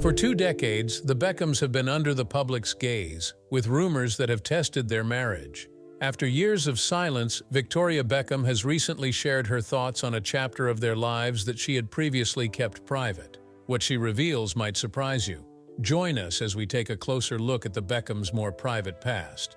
For 2 decades, the Beckhams have been under the public's gaze, with rumors that have tested their marriage. After years of silence, Victoria Beckham has recently shared her thoughts on a chapter of their lives that she had previously kept private. What she reveals might surprise you. Join us as we take a closer look at the Beckhams' more private past.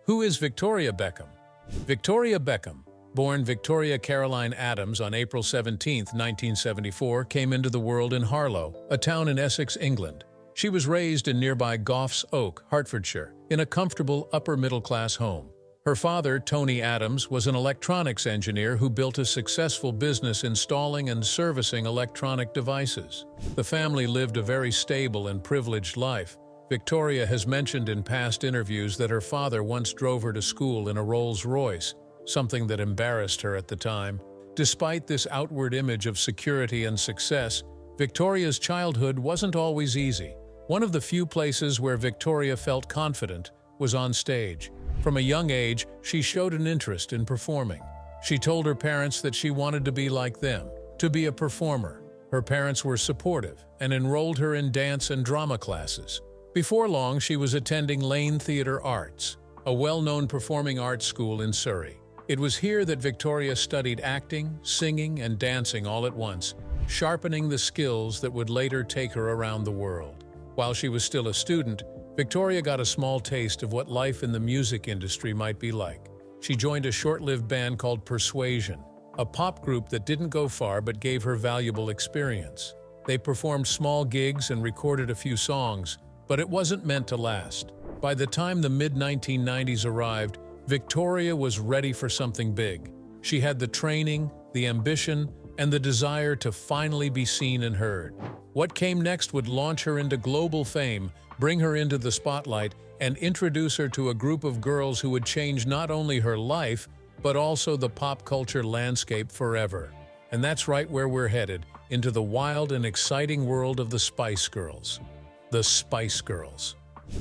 Who is Victoria Beckham? Victoria Beckham, born Victoria Caroline Adams on April 17, 1974, came into the world in Harlow, a town in Essex, England. She was raised in nearby Goffs Oak, Hertfordshire, in a comfortable upper-middle-class home. Her father, Tony Adams, was an electronics engineer who built a successful business installing and servicing electronic devices. The family lived a very stable and privileged life. Victoria has mentioned in past interviews that her father once drove her to school in a Rolls-Royce, something that embarrassed her at the time. Despite this outward image of security and success, Victoria's childhood wasn't always easy. One of the few places where Victoria felt confident was on stage. From a young age, she showed an interest in performing. She told her parents that she wanted to be like them, to be a performer. Her parents were supportive and enrolled her in dance and drama classes. Before long, she was attending Lane Theatre Arts, a well-known performing arts school in Surrey. It was here that Victoria studied acting, singing, and dancing all at once, sharpening the skills that would later take her around the world. While she was still a student, Victoria got a small taste of what life in the music industry might be like. She joined a short-lived band called Persuasion, a pop group that didn't go far but gave her valuable experience. They performed small gigs and recorded a few songs, but it wasn't meant to last. By the time the mid-1990s arrived, Victoria was ready for something big. She had the training, the ambition, and the desire to finally be seen and heard. What came next would launch her into global fame, bring her into the spotlight, and introduce her to a group of girls who would change not only her life, but also the pop culture landscape forever. And that's right where we're headed, into the wild and exciting world of the Spice Girls. The Spice Girls.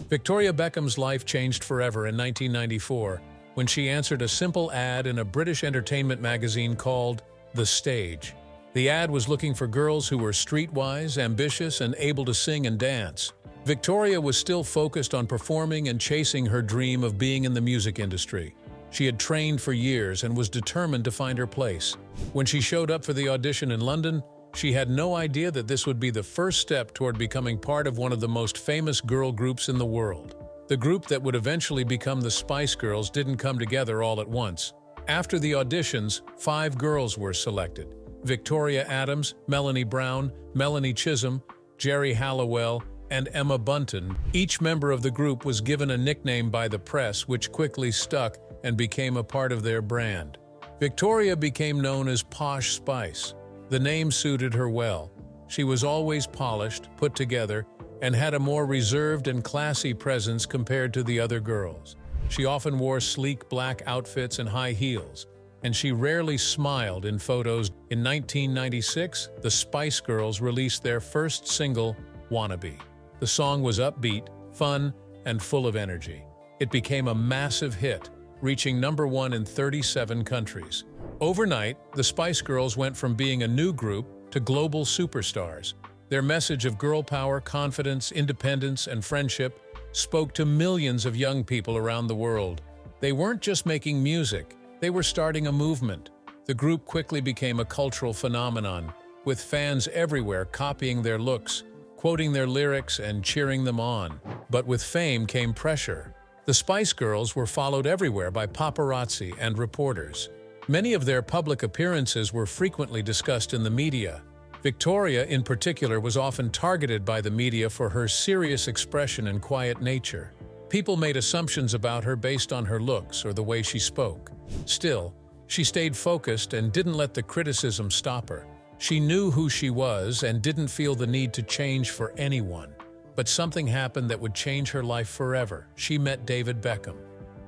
Victoria Beckham's life changed forever in 1994 when she answered a simple ad in a British entertainment magazine called The Stage. The ad was looking for girls who were streetwise, ambitious, and able to sing and dance. Victoria was still focused on performing and chasing her dream of being in the music industry. She had trained for years and was determined to find her place. When she showed up for the audition in London, she had no idea that this would be the first step toward becoming part of one of the most famous girl groups in the world. The group that would eventually become the Spice Girls didn't come together all at once. After the auditions, 5 girls were selected: Victoria Adams, Melanie Brown, Melanie Chisholm, Jerry Halliwell, and Emma Bunton. Each member of the group was given a nickname by the press, which quickly stuck and became a part of their brand. Victoria became known as Posh Spice. The name suited her well. She was always polished, put together, and had a more reserved and classy presence compared to the other girls. She often wore sleek black outfits and high heels, and she rarely smiled in photos. In 1996, the Spice Girls released their first single, Wannabe. The song was upbeat, fun, and full of energy. It became a massive hit, reaching #1 in 37 countries. Overnight, the Spice Girls went from being a new group to global superstars. Their message of girl power, confidence, independence, and friendship spoke to millions of young people around the world. They weren't just making music, they were starting a movement. The group quickly became a cultural phenomenon, with fans everywhere copying their looks, quoting their lyrics, and cheering them on. But with fame came pressure. The Spice Girls were followed everywhere by paparazzi and reporters. Many of their public appearances were frequently discussed in the media. Victoria, in particular, was often targeted by the media for her serious expression and quiet nature. People made assumptions about her based on her looks or the way she spoke. Still, she stayed focused and didn't let the criticism stop her. She knew who she was and didn't feel the need to change for anyone. But something happened that would change her life forever. She met David Beckham.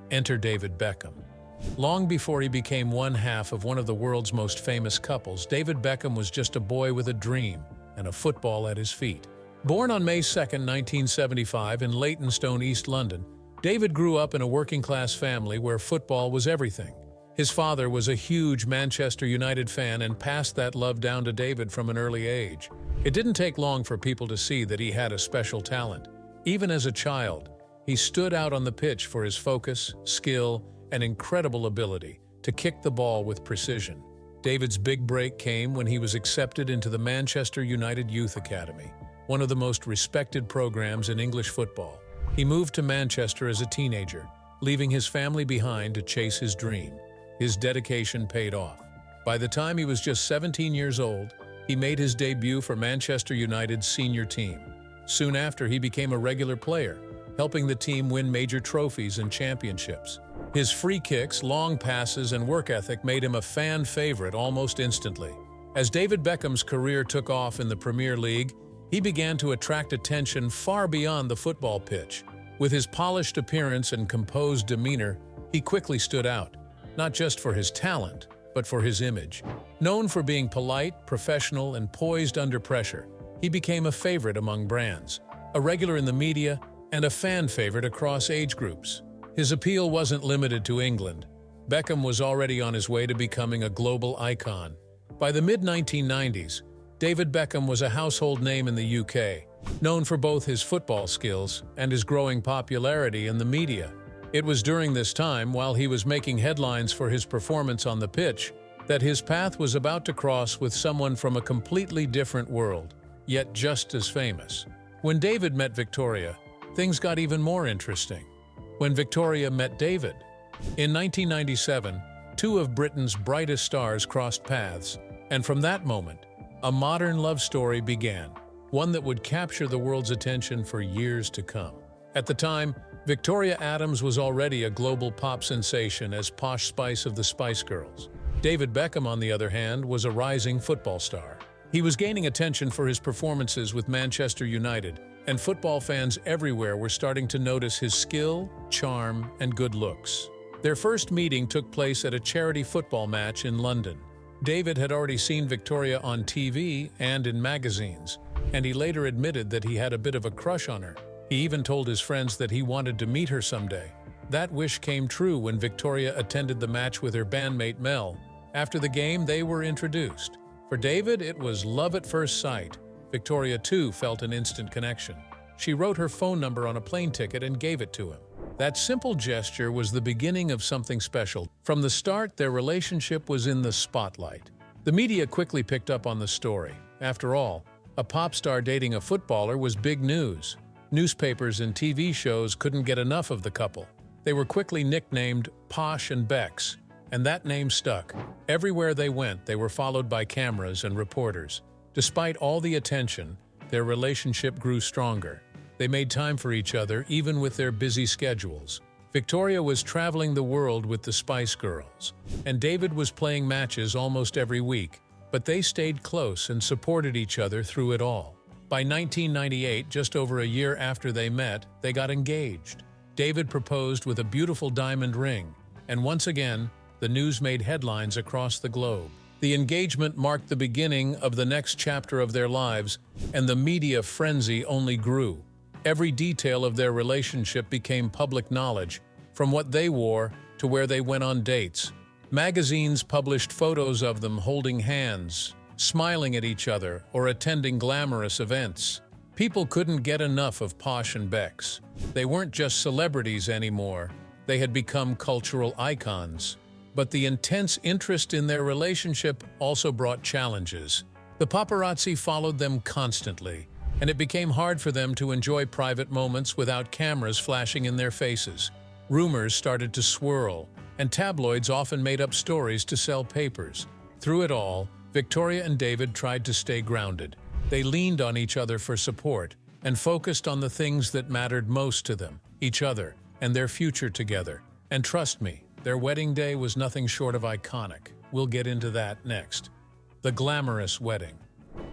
Enter David Beckham. Long before he became one half of one of the world's most famous couples, David Beckham was just a boy with a dream and a football at his feet. Born on May 2, 1975 in Leytonstone, East London, David grew up in a working-class family where football was everything. His father was a huge Manchester United fan and passed that love down to David from an early age. It didn't take long for people to see that he had a special talent. Even as a child, he stood out on the pitch for his focus, skill, and incredible ability to kick the ball with precision. David's big break came when he was accepted into the Manchester United Youth Academy, one of the most respected programs in English football. He moved to Manchester as a teenager, leaving his family behind to chase his dream. His dedication paid off. By the time he was just 17 years old, he made his debut for Manchester United's senior team. Soon after, he became a regular player, helping the team win major trophies and championships. His free kicks, long passes, and work ethic made him a fan favorite almost instantly. As David Beckham's career took off in the Premier League, he began to attract attention far beyond the football pitch. With his polished appearance and composed demeanor, he quickly stood out, not just for his talent, but for his image. Known for being polite, professional, and poised under pressure, he became a favorite among brands, a regular in the media, and a fan favorite across age groups. His appeal wasn't limited to England. Beckham was already on his way to becoming a global icon. By the mid-1990s, David Beckham was a household name in the UK, known for both his football skills and his growing popularity in the media. It was during this time, while he was making headlines for his performance on the pitch, that his path was about to cross with someone from a completely different world, yet just as famous. When David met Victoria, things got even more interesting. When Victoria met David, in 1997, two of Britain's brightest stars crossed paths, and from that moment, a modern love story began, one that would capture the world's attention for years to come. At the time, Victoria Adams was already a global pop sensation as Posh Spice of the Spice Girls. David Beckham, on the other hand, was a rising football star. He was gaining attention for his performances with Manchester United, and football fans everywhere were starting to notice his skill, charm, and good looks. Their first meeting took place at a charity football match in London. David had already seen Victoria on TV and in magazines, and he later admitted that he had a bit of a crush on her. He even told his friends that he wanted to meet her someday. That wish came true when Victoria attended the match with her bandmate Mel. After the game, they were introduced. For David, it was love at first sight. Victoria, too, felt an instant connection. She wrote her phone number on a plane ticket and gave it to him. That simple gesture was the beginning of something special. From the start, their relationship was in the spotlight. The media quickly picked up on the story. After all, a pop star dating a footballer was big news. Newspapers and TV shows couldn't get enough of the couple. They were quickly nicknamed Posh and Becks, and that name stuck. Everywhere they went, they were followed by cameras and reporters. Despite all the attention, their relationship grew stronger. They made time for each other, even with their busy schedules. Victoria was traveling the world with the Spice Girls, and David was playing matches almost every week, but they stayed close and supported each other through it all. By 1998, just over a year after they met, they got engaged. David proposed with a beautiful diamond ring, and once again, the news made headlines across the globe. The engagement marked the beginning of the next chapter of their lives, and the media frenzy only grew. Every detail of their relationship became public knowledge, from what they wore to where they went on dates. Magazines published photos of them holding hands, smiling at each other, or attending glamorous events. People couldn't get enough of Posh and Becks. They weren't just celebrities anymore. They had become cultural icons. But the intense interest in their relationship also brought challenges. The paparazzi followed them constantly, and it became hard for them to enjoy private moments without cameras flashing in their faces. Rumors started to swirl, and tabloids often made up stories to sell papers. Through it all, Victoria and David tried to stay grounded. They leaned on each other for support and focused on the things that mattered most to them, each other, and their future together. And trust me, their wedding day was nothing short of iconic. We'll get into that next. The glamorous wedding.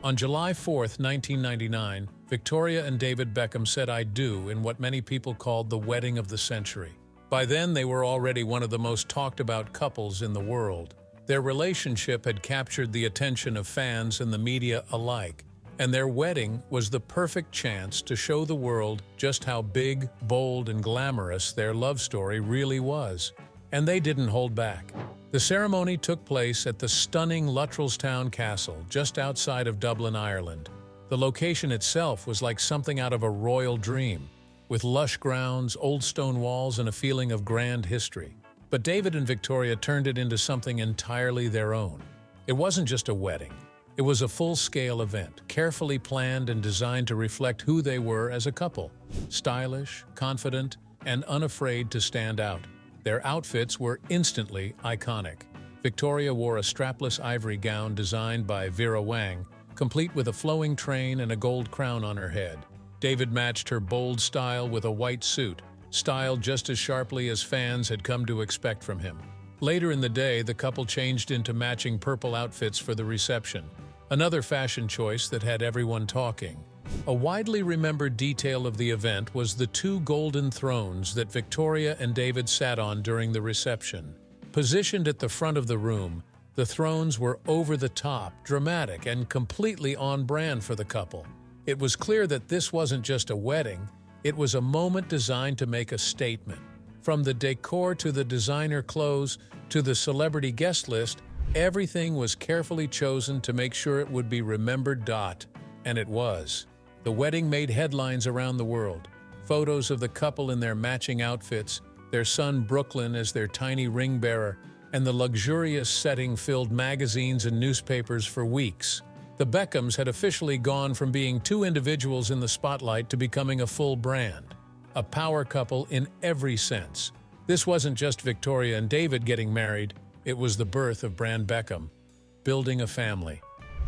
On July 4th, 1999, Victoria and David Beckham said "I do" in what many people called the wedding of the century. By then, they were already one of the most talked about couples in the world. Their relationship had captured the attention of fans and the media alike, and their wedding was the perfect chance to show the world just how big, bold, and glamorous their love story really was. And they didn't hold back. The ceremony took place at the stunning Luttrellstown Castle, just outside of Dublin, Ireland. The location itself was like something out of a royal dream, with lush grounds, old stone walls, and a feeling of grand history. But David and Victoria turned it into something entirely their own. It wasn't just a wedding. It was a full-scale event, carefully planned and designed to reflect who they were as a couple. Stylish, confident, and unafraid to stand out. Their outfits were instantly iconic. Victoria wore a strapless ivory gown designed by Vera Wang, complete with a flowing train and a gold crown on her head. David matched her bold style with a white suit, styled just as sharply as fans had come to expect from him. Later in the day, the couple changed into matching purple outfits for the reception, another fashion choice that had everyone talking. A widely remembered detail of the event was the two golden thrones that Victoria and David sat on during the reception. Positioned at the front of the room, the thrones were over the top, dramatic, and completely on brand for the couple. It was clear that this wasn't just a wedding, it was a moment designed to make a statement. From the decor to the designer clothes to the celebrity guest list, everything was carefully chosen to make sure it would be remembered. And it was. The wedding made headlines around the world. Photos of the couple in their matching outfits, their son Brooklyn as their tiny ring bearer, and the luxurious setting filled magazines and newspapers for weeks. The Beckhams had officially gone from being two individuals in the spotlight to becoming a full brand. A power couple in every sense. This wasn't just Victoria and David getting married, it was the birth of Brand Beckham, building a family.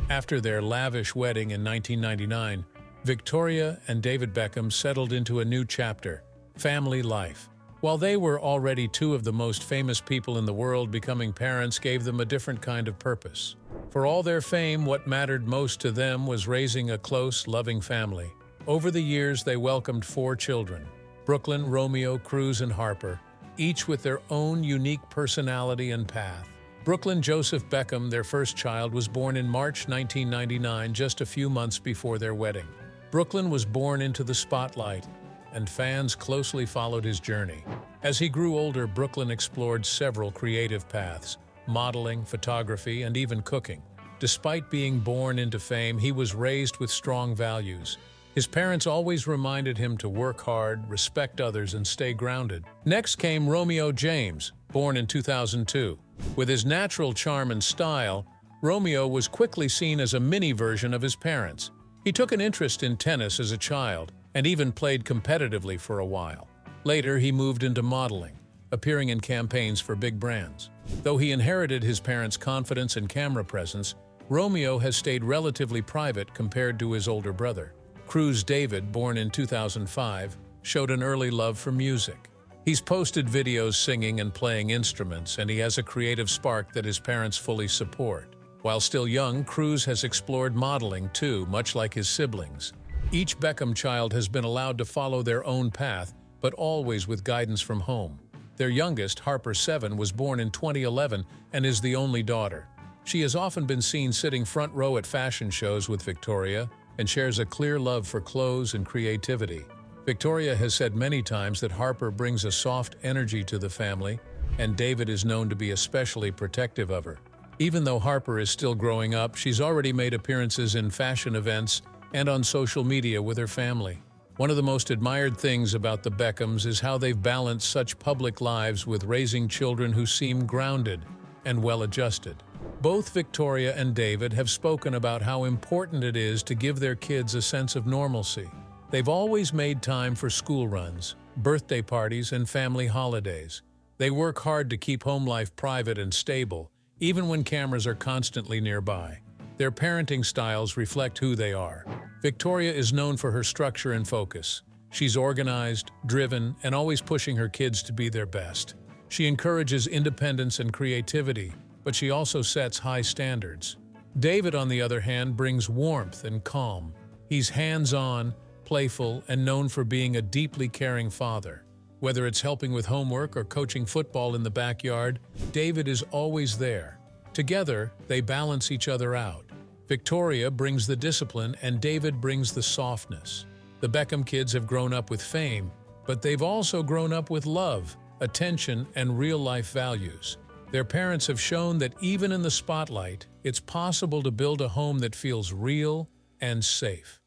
After their lavish wedding in 1999, Victoria and David Beckham settled into a new chapter, family life. While they were already two of the most famous people in the world, becoming parents gave them a different kind of purpose. For all their fame, what mattered most to them was raising a close, loving family. Over the years, they welcomed 4 children: Brooklyn, Romeo, Cruz, and Harper, each with their own unique personality and path. Brooklyn Joseph Beckham, their first child, was born in March 1999, just a few months before their wedding. Brooklyn was born into the spotlight, and fans closely followed his journey. As he grew older, Brooklyn explored several creative paths: modeling, photography, and even cooking. Despite being born into fame, he was raised with strong values. His parents always reminded him to work hard, respect others, and stay grounded. Next came Romeo James, born in 2002. With his natural charm and style, Romeo was quickly seen as a mini version of his parents. He took an interest in tennis as a child, and even played competitively for a while. Later, he moved into modeling, appearing in campaigns for big brands. Though he inherited his parents' confidence and camera presence, Romeo has stayed relatively private compared to his older brother. Cruz David, born in 2005, showed an early love for music. He's posted videos singing and playing instruments, and he has a creative spark that his parents fully support. While still young, Cruz has explored modeling too, much like his siblings. Each Beckham child has been allowed to follow their own path, but always with guidance from home. Their youngest, Harper 7, was born in 2011 and is the only daughter. She has often been seen sitting front row at fashion shows with Victoria and shares a clear love for clothes and creativity. Victoria has said many times that Harper brings a soft energy to the family, and David is known to be especially protective of her. Even though Harper is still growing up, she's already made appearances in fashion events and on social media with her family. One of the most admired things about the Beckhams is how they've balanced such public lives with raising children who seem grounded and well-adjusted. Both Victoria and David have spoken about how important it is to give their kids a sense of normalcy. They've always made time for school runs, birthday parties, and family holidays. They work hard to keep home life private and stable, even when cameras are constantly nearby. Their parenting styles reflect who they are. Victoria is known for her structure and focus. She's organized, driven, and always pushing her kids to be their best. She encourages independence and creativity, but she also sets high standards. David, on the other hand, brings warmth and calm. He's hands-on, playful, and known for being a deeply caring father. Whether it's helping with homework or coaching football in the backyard, David is always there. Together, they balance each other out. Victoria brings the discipline and David brings the softness. The Beckham kids have grown up with fame, but they've also grown up with love, attention, and real-life values. Their parents have shown that even in the spotlight, it's possible to build a home that feels real and safe.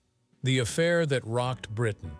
The affair that rocked Britain.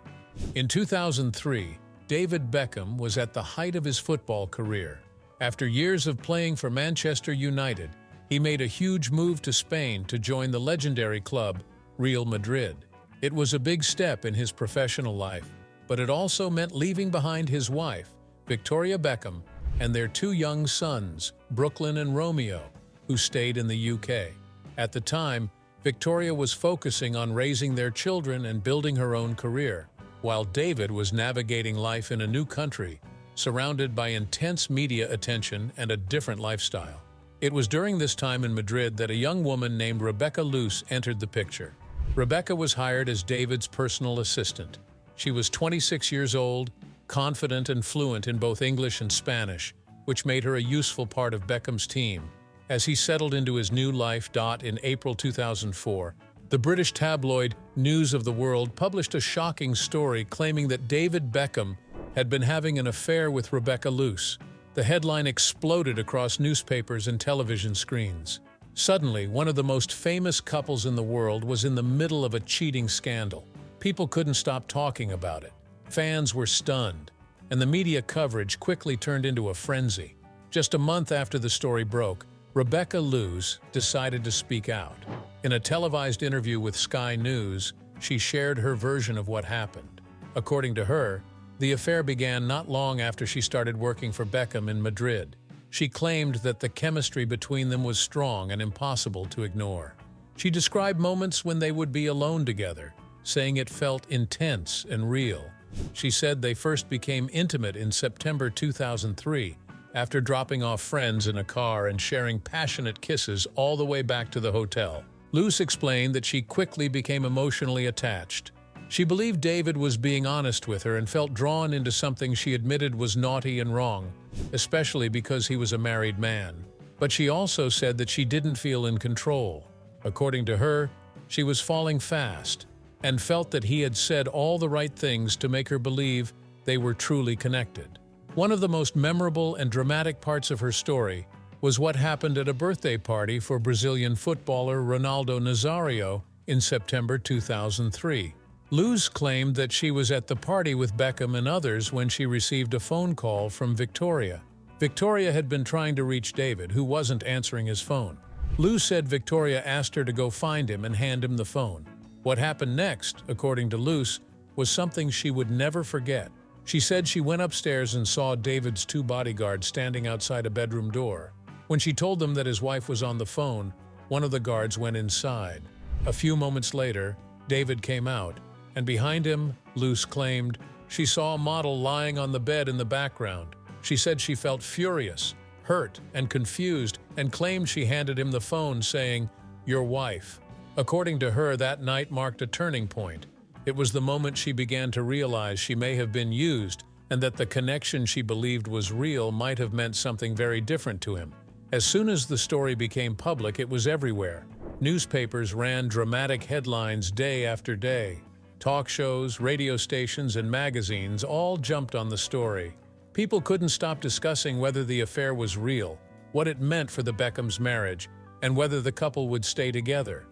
In 2003, David Beckham was at the height of his football career. After years of playing for Manchester United, he made a huge move to Spain to join the legendary club, Real Madrid. It was a big step in his professional life, but it also meant leaving behind his wife, Victoria Beckham, and their two young sons, Brooklyn and Romeo, who stayed in the UK. At the time, Victoria was focusing on raising their children and building her own career, while David was navigating life in a new country, surrounded by intense media attention and a different lifestyle. It was during this time in Madrid that a young woman named Loos entered the picture. Rebecca was hired as David's personal assistant. She was 26 years old, confident and fluent in both English and Spanish, which made her a useful part of Beckham's team. As he settled into his new life. In April 2004, the British tabloid News of the World published a shocking story claiming that David Beckham had been having an affair with Rebecca Loos. The headline exploded across newspapers and television screens. Suddenly, one of the most famous couples in the world was in the middle of a cheating scandal. People couldn't stop talking about it. Fans were stunned, and the media coverage quickly turned into a frenzy. Just a month after the story broke, Rebecca Loos decided to speak out. In a televised interview with Sky News, she shared her version of what happened. According to her, the affair began not long after she started working for Beckham in Madrid. She claimed that the chemistry between them was strong and impossible to ignore. She described moments when they would be alone together, saying it felt intense and real. She said they first became intimate in September 2003, after dropping off friends in a car and sharing passionate kisses all the way back to the hotel. Loos explained that she quickly became emotionally attached. She believed David was being honest with her and felt drawn into something she admitted was naughty and wrong, especially because he was a married man. But she also said that she didn't feel in control. According to her, she was falling fast and felt that he had said all the right things to make her believe they were truly connected. One of the most memorable and dramatic parts of her story was what happened at a birthday party for Brazilian footballer Ronaldo Nazário in September 2003. Loos claimed that she was at the party with Beckham and others when she received a phone call from Victoria. Victoria had been trying to reach David, who wasn't answering his phone. Loos said Victoria asked her to go find him and hand him the phone. What happened next, according to Loos, was something she would never forget. She said she went upstairs and saw David's two bodyguards standing outside a bedroom door. When she told them that his wife was on the phone, one of the guards went inside. A few moments later, David came out, and behind him, Loos claimed, she saw a model lying on the bed in the background. She said she felt furious, hurt, and confused, and claimed she handed him the phone saying, "Your wife." According to her, that night marked a turning point. It was the moment she began to realize she may have been used and that the connection she believed was real might have meant something very different to him. As soon as the story became public, it was everywhere. Newspapers ran dramatic headlines day after day. Talk shows, radio stations, and magazines all jumped on the story. People couldn't stop discussing whether the affair was real, what it meant for the Beckhams' marriage, and whether the couple would stay together.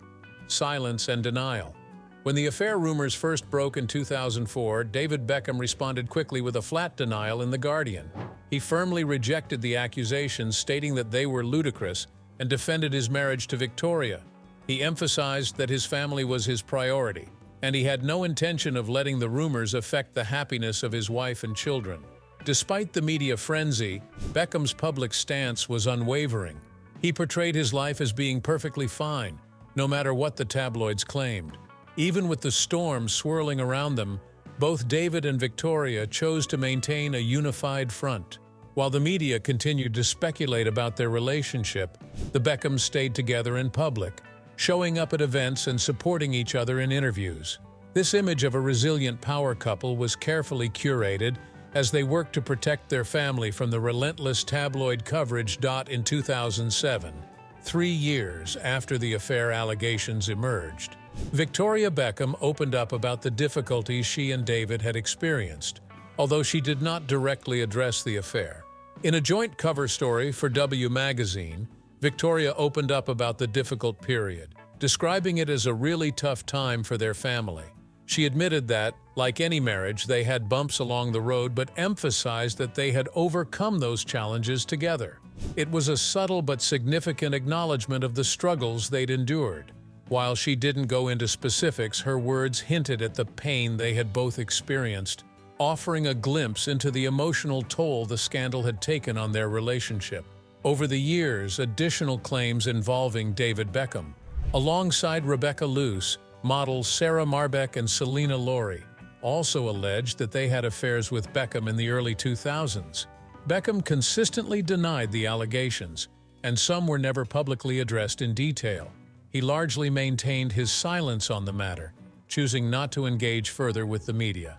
Silence and denial. When the affair rumors first broke in 2004, David Beckham responded quickly with a flat denial in The Guardian. He firmly rejected the accusations, stating that they were ludicrous, and defended his marriage to Victoria. He emphasized that his family was his priority, and he had no intention of letting the rumors affect the happiness of his wife and children. Despite the media frenzy, Beckham's public stance was unwavering. He portrayed his life as being perfectly fine, no matter what the tabloids claimed. Even with the storm swirling around them, both David and Victoria chose to maintain a unified front. While the media continued to speculate about their relationship, the Beckhams stayed together in public, showing up at events and supporting each other in interviews. This image of a resilient power couple was carefully curated as they worked to protect their family from the relentless tabloid coverage. In 2007, 3 years after the affair allegations emerged, Victoria Beckham opened up about the difficulties she and David had experienced. although she did not directly address the affair. In a joint cover story for W magazine, Victoria opened up about the difficult period, describing it as a really tough time for their family. She admitted that, like any marriage, they had bumps along the road, but emphasized that they had overcome those challenges together. It was a subtle but significant acknowledgement of the struggles they'd endured. While she didn't go into specifics, her words hinted at the pain they had both experienced, offering a glimpse into the emotional toll the scandal had taken on their relationship. Over the years, additional claims involving David Beckham, alongside Rebecca Loos, models Sarah Marbeck and Selena Laurie, also alleged that they had affairs with Beckham in the early 2000s. Beckham consistently denied the allegations, and some were never publicly addressed in detail. He largely maintained his silence on the matter, choosing not to engage further with the media.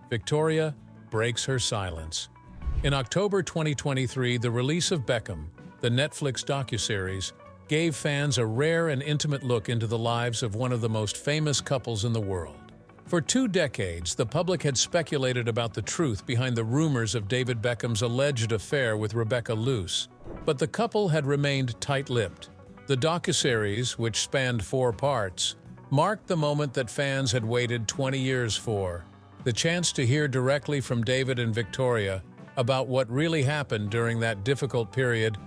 Victoria breaks her silence. In October 2023, the release of Beckham, the Netflix docuseries, gave fans a rare and intimate look into the lives of one of the most famous couples in the world. For 2 decades, the public had speculated about the truth behind the rumors of David Beckham's alleged affair with Rebecca Loos, but the couple had remained tight-lipped. The docuseries, which spanned 4 parts, marked the moment that fans had waited 20 years for, the chance to hear directly from David and Victoria about what really happened during that difficult period.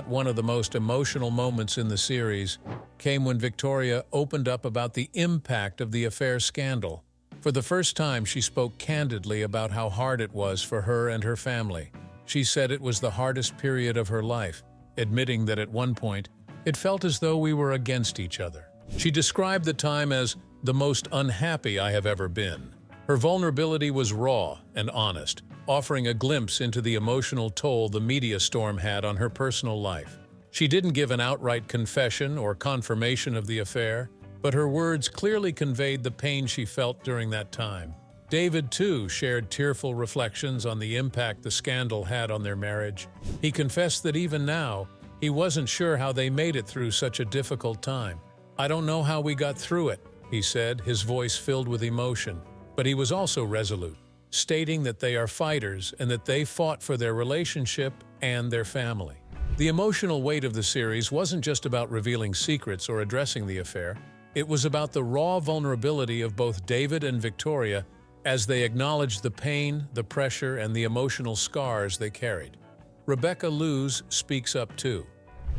One of the most emotional moments in the series came when Victoria opened up about the impact of the affair scandal. For the first time, she spoke candidly about how hard it was for her and her family. She said it was the hardest period of her life, admitting that at one point, it felt as though we were against each other. She described the time as the most unhappy I have ever been. Her vulnerability was raw and honest, offering a glimpse into the emotional toll the media storm had on her personal life. She didn't give an outright confession or confirmation of the affair, but her words clearly conveyed the pain she felt during that time. David, too, shared tearful reflections on the impact the scandal had on their marriage. He confessed that even now, he wasn't sure how they made it through such a difficult time. "I don't know how we got through it," he said, his voice filled with emotion. But he was also resolute, stating that they are fighters and that they fought for their relationship and their family. The emotional weight of the series wasn't just about revealing secrets or addressing the affair. It was about the raw vulnerability of both David and Victoria as they acknowledged the pain, the pressure, and the emotional scars they carried. Rebecca Loos speaks up too.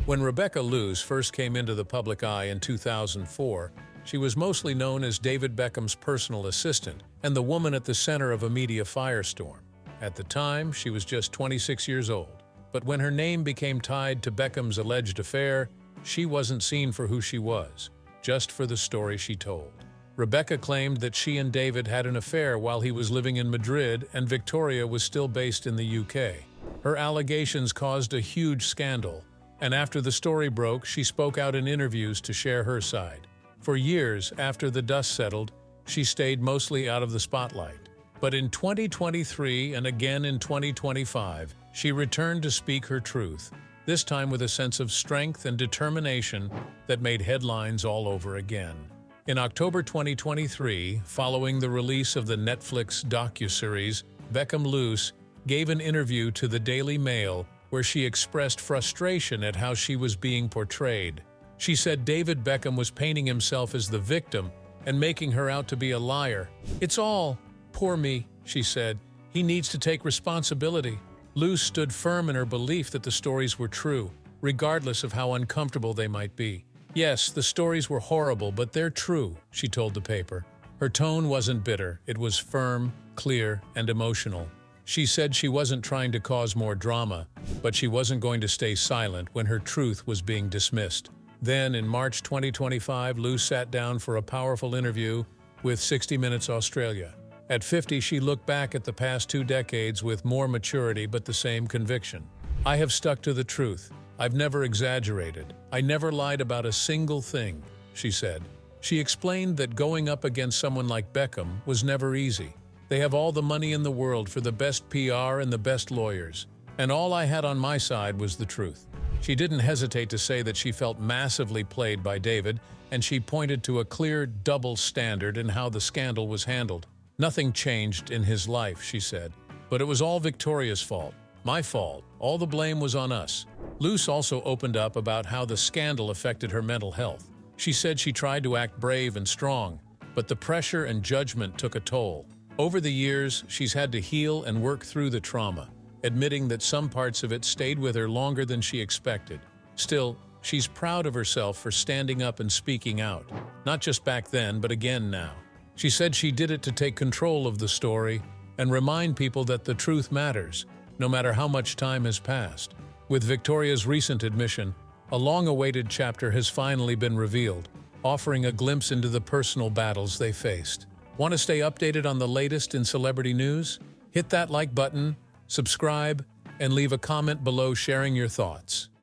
When Rebecca Loos first came into the public eye in 2004, she was mostly known as David Beckham's personal assistant and the woman at the center of a media firestorm. At the time, she was just 26 years old. But when her name became tied to Beckham's alleged affair, she wasn't seen for who she was, just for the story she told. Rebecca claimed that she and David had an affair while he was living in Madrid and Victoria was still based in the UK. Her allegations caused a huge scandal, and after the story broke, she spoke out in interviews to share her side. For years after the dust settled, she stayed mostly out of the spotlight. But in 2023 and again in 2025, she returned to speak her truth, this time with a sense of strength and determination that made headlines all over again. In October 2023, following the release of the Netflix docuseries, Beckham Loos gave an interview to the Daily Mail where she expressed frustration at how she was being portrayed. She said David Beckham was painting himself as the victim and making her out to be a liar. "It's all, poor me," she said. "He needs to take responsibility." Loos stood firm in her belief that the stories were true, regardless of how uncomfortable they might be. "Yes, the stories were horrible, but they're true," she told the paper. Her tone wasn't bitter, it was firm, clear, and emotional. She said she wasn't trying to cause more drama, but she wasn't going to stay silent when her truth was being dismissed. Then, in March 2025, Loos sat down for a powerful interview with 60 Minutes Australia. At 50, she looked back at the past 2 decades with more maturity but the same conviction. "I have stuck to the truth. I've never exaggerated. I never lied about a single thing," she said. She explained that going up against someone like Beckham was never easy. "They have all the money in the world for the best PR and the best lawyers, and all I had on my side was the truth." She didn't hesitate to say that she felt massively played by David, and she pointed to a clear double standard in how the scandal was handled. "Nothing changed in his life," she said. But it was all Victoria's fault. My fault. All the blame was on us. Loos also opened up about how the scandal affected her mental health. She said she tried to act brave and strong, but the pressure and judgment took a toll. Over the years, she's had to heal and work through the trauma, admitting that some parts of it stayed with her longer than she expected. Still, she's proud of herself for standing up and speaking out, not just back then, but again now. She said she did it to take control of the story and remind people that the truth matters, no matter how much time has passed. With Victoria's recent admission, a long-awaited chapter has finally been revealed, offering a glimpse into the personal battles they faced. Want to stay updated on the latest in celebrity news? Hit that like button, subscribe, and leave a comment below sharing your thoughts.